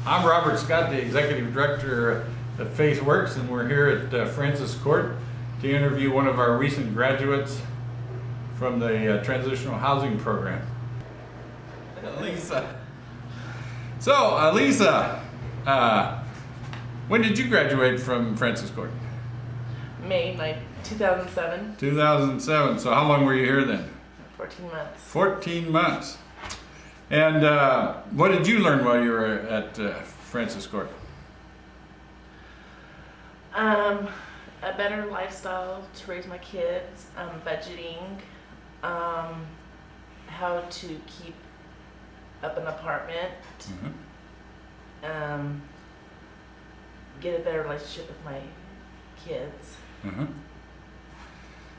I'm Robert Scott, the Executive Director of FaithWorks, and we're here at Francis Court to interview one of our recent graduates from the Transitional Housing Program. Alyssa. So, Alyssa, when did you graduate from Francis Court? May 2007. 2007. So how long were you here then? 14 months. 14 months. And what did you learn while you were at Francis Court? A better lifestyle to raise my kids, budgeting, how to keep up an apartment, get a better relationship with my kids.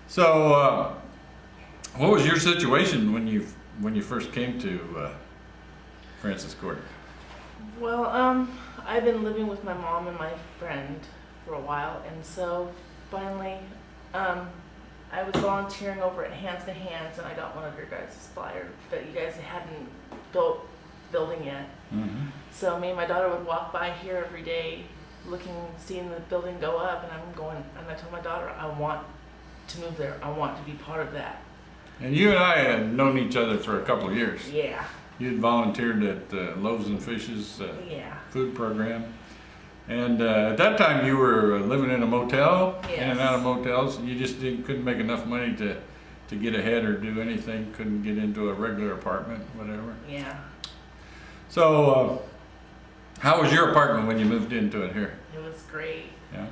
So, what was your situation when you first came to Francis Court? Well, I've been living with my mom and my friend for a while, and so finally, I was volunteering over at Hands to Hands, and I got one of your guys' flyers that you guys hadn't built building yet. So me and my daughter would walk by here every day, seeing the building go up, and I told my daughter, I want to move there. I want to be part of that. And you and I had known each other for a couple of years. Yeah. You'd volunteered at Loaves and Fishes food program. And at that time you were living in a motel, Yes. in and out of motels, and you just couldn't make enough money to get ahead or do anything, couldn't get into a regular apartment, whatever. Yeah. So, how was your apartment when you moved into it here? It was great. Yeah.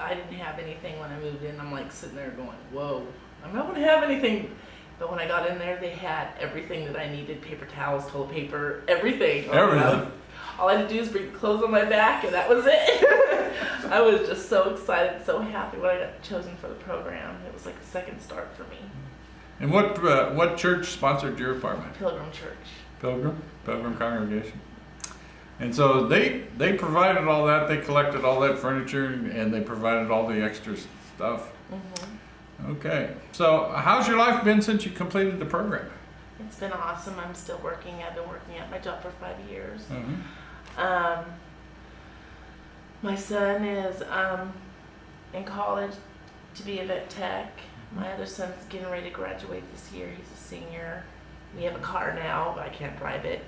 I didn't have anything when I moved in. I'm like sitting there going, whoa, I'm not gonna have anything. But when I got in there, they had everything that I needed: paper towels, toilet paper, everything. Everything. All I had to do is bring the clothes on my back, and that was it. I was just so excited, so happy when I got chosen for the program. It was like a second start for me. And what church sponsored your apartment? Pilgrim Church. Pilgrim congregation. And so they provided all that, they collected all that furniture, and they provided all the extra stuff. Okay. So how's your life been since you completed the program? It's been awesome. I'm still working. I've been working at my job for 5 years. My son is in college to be a vet tech. My other son's getting ready to graduate this year. He's a senior. We have a car now, but I can't drive it.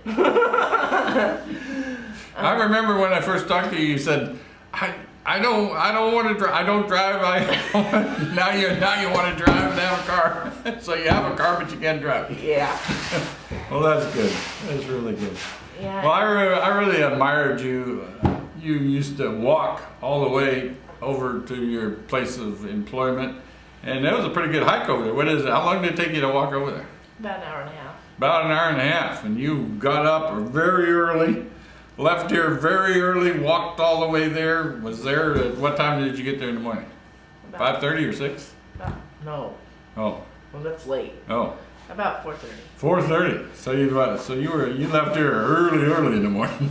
I remember when I first talked to you, you said, I don't want to drive. I don't drive. Now you want to drive and have a car. So you have a car, but you can't drive. Yeah. Well, that's good. That's really good. Yeah. Well, I really admired you. You used to walk all the way over to your place of employment, and that was a pretty good hike over there. What is it? How long did it take you to walk over there? About an hour and a half. About an hour and a half, and you got up very early. Left here very early, walked all the way there. Was there at what time did you get there in the morning? 5:30 or 6? No. Oh. Well, that's late. Oh. About 4:30. 4:30. So you left here early in the morning.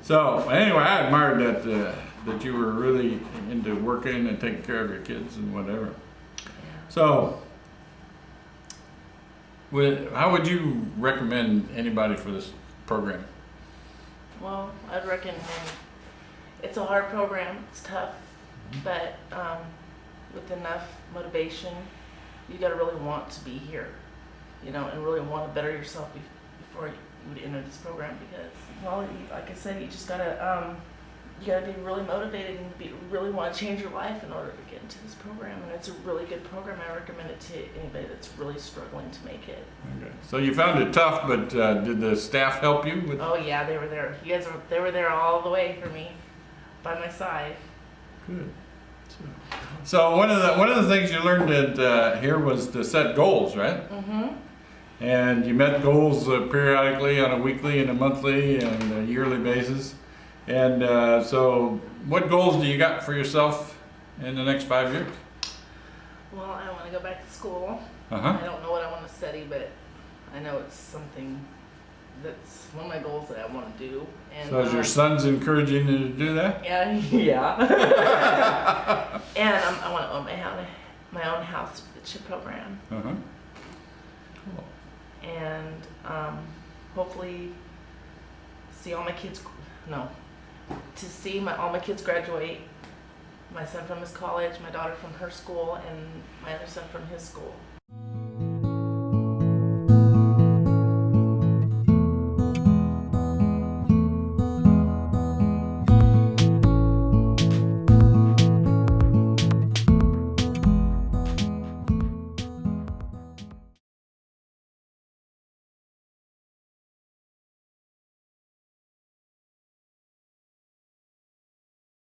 So anyway, I admired that you were really into working and taking care of your kids and whatever. Yeah. So how would you recommend anybody for this program? Well, I'd recommend. It's a hard program. It's tough, but with enough motivation, you got to really want to be here, and really want to better yourself before you would enter this program. Because, well, like I said, you just gotta be really motivated and really want to change your life in order to get into this program. And it's a really good program. I recommend it to anybody that's really struggling to make it. Okay. So you found it tough, but did the staff help you? Oh yeah, they were there. They were there all the way for me, by my side. Good. So one of the things you learned here was to set goals, right? And you met goals periodically on a weekly and a monthly and a yearly basis. And so what goals do you got for yourself in the next 5 years? Well, I want to go back to school. I don't know what I want to study, but I know it's something that's one of my goals that I want to do. And, so is your son's encouraging you to do that? Yeah. And I want to own my own house with the CHIP program. Cool. And hopefully see all my kids, no, to see all my kids graduate. My son from his college, my daughter from her school, and my other son from his school.